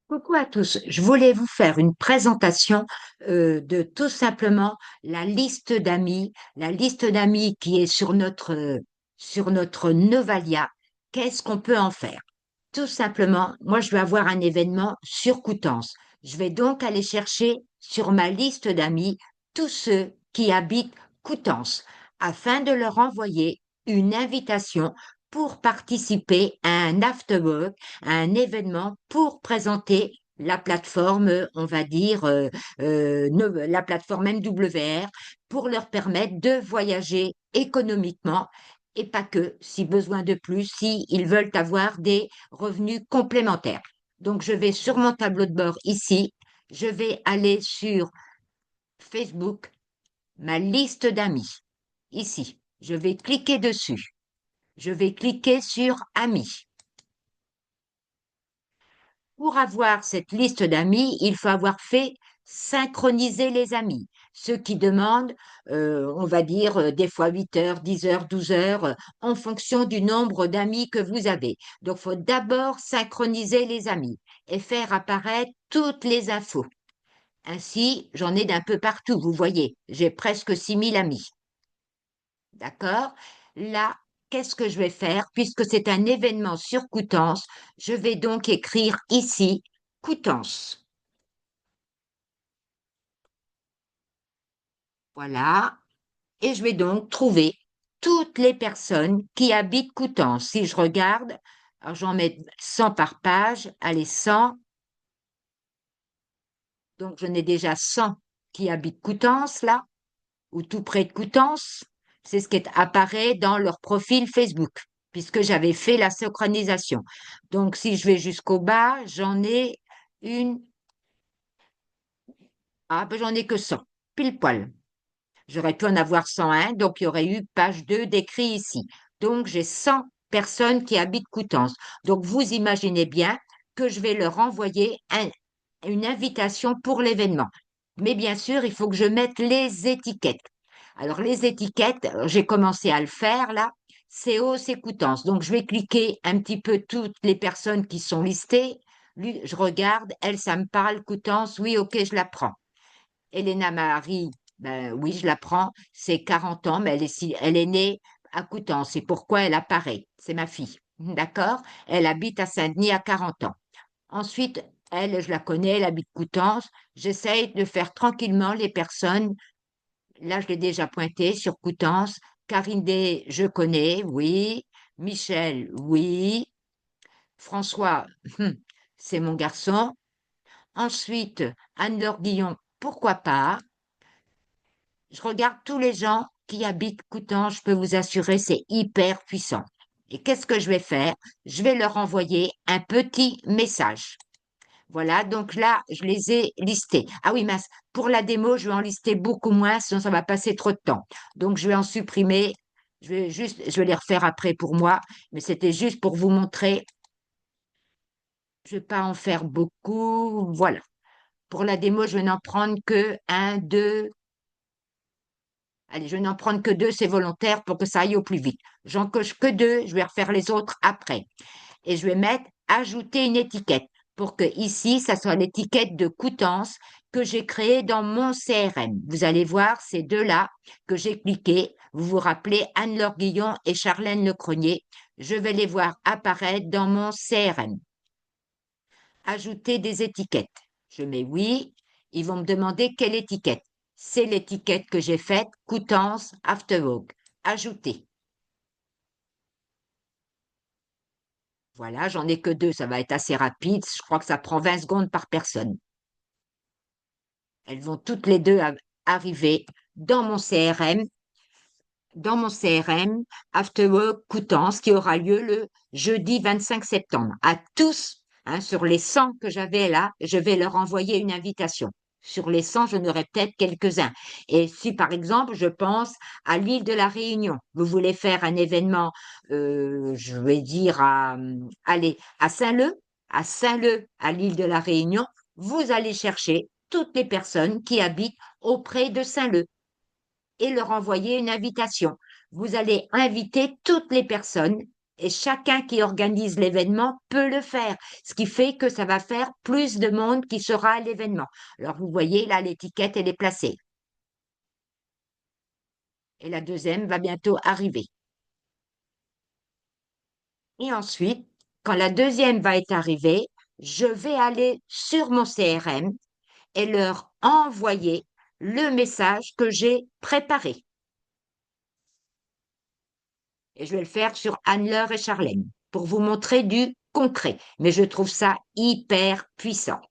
Coucou à tous, je voulais vous faire une présentation de tout simplement la liste d'amis qui est sur notre Novalia. Qu'est-ce qu'on peut en faire? Tout simplement, moi je vais avoir un événement sur Coutances. Je vais donc aller chercher sur ma liste d'amis tous ceux qui habitent Coutances afin de leur envoyer une invitation pour participer à un afterwork, à un événement pour présenter la plateforme, on va dire, la plateforme MWR, pour leur permettre de voyager économiquement et pas que, si besoin de plus, si ils veulent avoir des revenus complémentaires. Donc, je vais sur mon tableau de bord ici, je vais aller sur Facebook, ma liste d'amis, ici. Je vais cliquer dessus. Je vais cliquer sur Amis. Pour avoir cette liste d'amis, il faut avoir fait synchroniser les amis. Ceux qui demandent, on va dire, des fois 8 heures, 10 heures, 12 heures, en fonction du nombre d'amis que vous avez. Donc, il faut d'abord synchroniser les amis et faire apparaître toutes les infos. Ainsi, j'en ai d'un peu partout, vous voyez, j'ai presque 6000 amis. D'accord? Là, qu'est-ce que je vais faire? Puisque c'est un événement sur Coutances, je vais donc écrire ici Coutances. Voilà. Et je vais donc trouver toutes les personnes qui habitent Coutances. Si je regarde, alors j'en mets 100 par page, allez, 100. Donc, je n'ai déjà 100 qui habitent Coutances, là, ou tout près de Coutances. C'est ce qui apparaît dans leur profil Facebook, puisque j'avais fait la synchronisation. Donc, si je vais jusqu'au bas, j'en ai une. Ah, ben, j'en ai que 100, pile poil. J'aurais pu en avoir 101, donc il y aurait eu page 2 d'écrit ici. Donc, j'ai 100 personnes qui habitent Coutances. Donc, vous imaginez bien que je vais leur envoyer une invitation pour l'événement. Mais bien sûr, il faut que je mette les étiquettes. Alors, les étiquettes, j'ai commencé à le faire là. C'est Coutances. Donc, je vais cliquer un petit peu toutes les personnes qui sont listées. Lui, je regarde, elle, ça me parle, Coutances, oui, ok, je la prends. Elena Marie, ben oui, je la prends, c'est 40 ans, mais elle est née à Coutances. C'est pourquoi elle apparaît. C'est ma fille. D'accord? Elle habite à Saint-Denis à 40 ans. Ensuite, elle, je la connais, elle habite Coutances. J'essaye de faire tranquillement les personnes. Là, je l'ai déjà pointé sur Coutances. Karine Day, je connais, oui. Michel, oui. François, c'est mon garçon. Ensuite, Anne-Laure Guillon, pourquoi pas? Je regarde tous les gens qui habitent Coutances, je peux vous assurer, c'est hyper puissant. Et qu'est-ce que je vais faire? Je vais leur envoyer un petit message. Voilà, donc là, je les ai listés. Ah oui, mince, pour la démo, je vais en lister beaucoup moins, sinon ça va passer trop de temps. Donc, je vais en supprimer. Je vais les refaire après pour moi, mais c'était juste pour vous montrer. Je ne vais pas en faire beaucoup. Voilà. Pour la démo, je vais n'en prendre que un, deux. Allez, je vais n'en prendre que deux, c'est volontaire pour que ça aille au plus vite. J'en coche que deux, je vais refaire les autres après. Et je vais mettre ajouter une étiquette pour que ici, ça soit l'étiquette de Coutances que j'ai créée dans mon CRM. Vous allez voir ces deux-là que j'ai cliqués. Vous vous rappelez Anne-Laure Guillon et Charlène Lecronier. Je vais les voir apparaître dans mon CRM. Ajouter des étiquettes. Je mets oui. Ils vont me demander quelle étiquette. C'est l'étiquette que j'ai faite, Coutances Afterwork. Ajouter. Voilà, j'en ai que deux, ça va être assez rapide. Je crois que ça prend 20 secondes par personne. Elles vont toutes les deux arriver dans mon CRM, Afterwork Coutances, qui aura lieu le jeudi 25 septembre. À tous, hein, sur les 100 que j'avais là, je vais leur envoyer une invitation. Sur les 100, je n'aurai peut-être quelques-uns. Et si, par exemple, je pense à l'île de la Réunion, vous voulez faire un événement, je vais dire allez, à Saint-Leu, à l'île de la Réunion, vous allez chercher toutes les personnes qui habitent auprès de Saint-Leu et leur envoyer une invitation. Vous allez inviter toutes les personnes Et chacun qui organise l'événement peut le faire, ce qui fait que ça va faire plus de monde qui sera à l'événement. Alors, vous voyez, là, l'étiquette, elle est placée. Et la deuxième va bientôt arriver. Et ensuite, quand la deuxième va être arrivée, je vais aller sur mon CRM et leur envoyer le message que j'ai préparé. Et je vais le faire sur Anne-Laure et Charlène pour vous montrer du concret. Mais je trouve ça hyper puissant.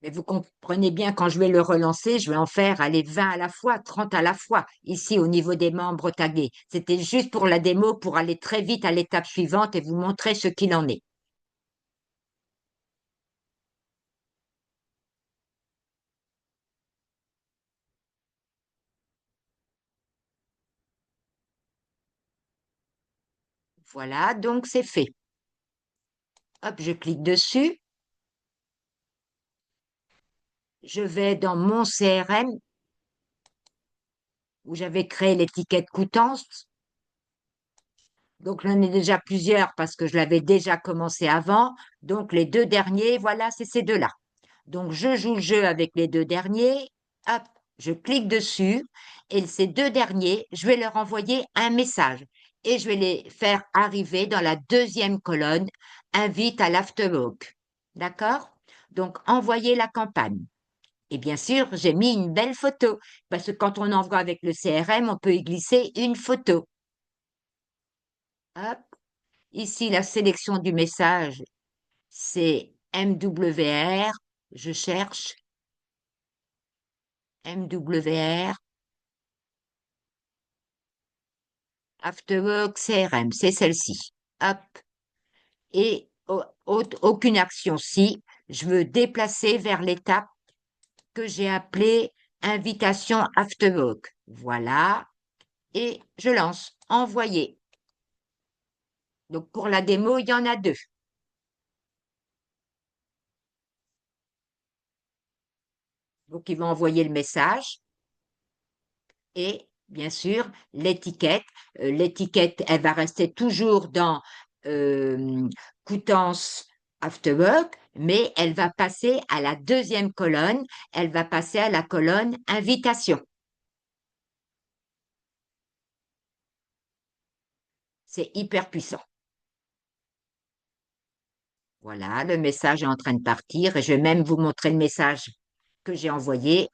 Mais vous comprenez bien, quand je vais le relancer, je vais en faire aller 20 à la fois, 30 à la fois, ici au niveau des membres tagués. C'était juste pour la démo, pour aller très vite à l'étape suivante et vous montrer ce qu'il en est. Voilà, donc c'est fait. Hop, je clique dessus. Je vais dans mon CRM où j'avais créé l'étiquette Coutances. Donc, j'en ai déjà plusieurs parce que je l'avais déjà commencé avant. Donc, les deux derniers, voilà, c'est ces deux-là. Donc, je joue le jeu avec les deux derniers. Hop, je clique dessus. Et ces deux derniers, je vais leur envoyer un message. Et je vais les faire arriver dans la deuxième colonne, invite à l'afterwork. D'accord? Donc, envoyer la campagne. Et bien sûr, j'ai mis une belle photo. Parce que quand on envoie avec le CRM, on peut y glisser une photo. Hop. Ici, la sélection du message, c'est MWR. Je cherche MWR, Afterwork CRM, c'est celle-ci. Hop. Et aucune action si je veux déplacer vers l'étape que j'ai appelée invitation Afterwork. Voilà. Et je lance. Envoyer. Donc pour la démo, il y en a deux. Donc il va envoyer le message. Et bien sûr, l'étiquette. L'étiquette, elle va rester toujours dans Coutances After Work, mais elle va passer à la deuxième colonne. Elle va passer à la colonne invitation. C'est hyper puissant. Voilà, le message est en train de partir et je vais même vous montrer le message que j'ai envoyé.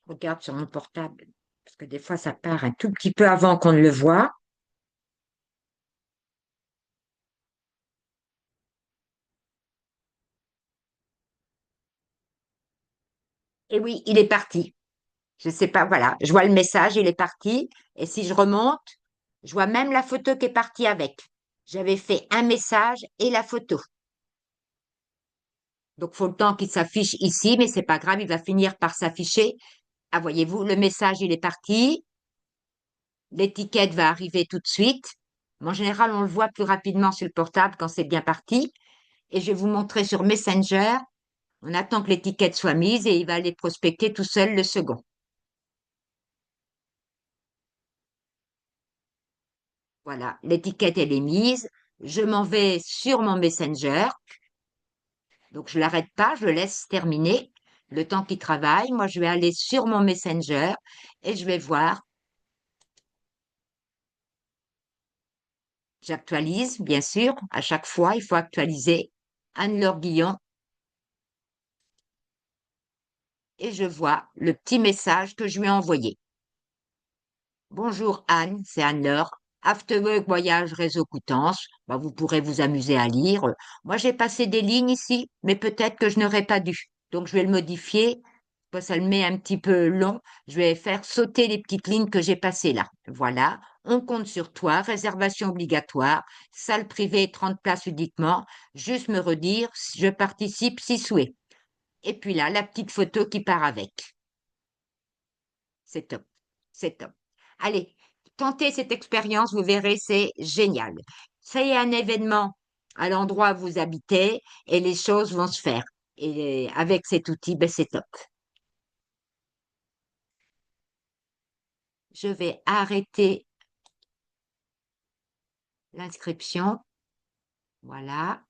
Regarde sur mon portable, parce que des fois, ça part un tout petit peu avant qu'on ne le voit. Et oui, il est parti. Je sais pas, voilà, je vois le message, il est parti. Et si je remonte, je vois même la photo qui est partie avec. J'avais fait un message et la photo. Donc, faut le temps qu'il s'affiche ici, mais c'est pas grave, il va finir par s'afficher. Ah, voyez-vous, le message, il est parti. L'étiquette va arriver tout de suite. Mais en général, on le voit plus rapidement sur le portable quand c'est bien parti. Et je vais vous montrer sur Messenger. On attend que l'étiquette soit mise et il va aller prospecter tout seul le second. Voilà, l'étiquette, elle est mise. Je m'en vais sur mon Messenger. Donc, je l'arrête pas, je le laisse terminer. Le temps qu'il travaille, moi, je vais aller sur mon Messenger et je vais voir. J'actualise, bien sûr. À chaque fois, il faut actualiser. Anne-Laure Guillon. Et je vois le petit message que je lui ai envoyé. Bonjour Anne, c'est Anne-Laure. Afterwork Voyage Réseau Coutances. Bah, vous pourrez vous amuser à lire. Moi, j'ai passé des lignes ici, mais peut-être que je n'aurais pas dû. Donc, je vais le modifier. Ça le met un petit peu long. Je vais faire sauter les petites lignes que j'ai passées là. Voilà. On compte sur toi. Réservation obligatoire. Salle privée, 30 places uniquement. Juste me redire, je participe si souhait. Et puis là, la petite photo qui part avec. C'est top. C'est top. Allez, tentez cette expérience, vous verrez, c'est génial. Ça y est, un événement à l'endroit où vous habitez et les choses vont se faire. Et avec cet outil, ben, c'est top. Je vais arrêter l'inscription. Voilà.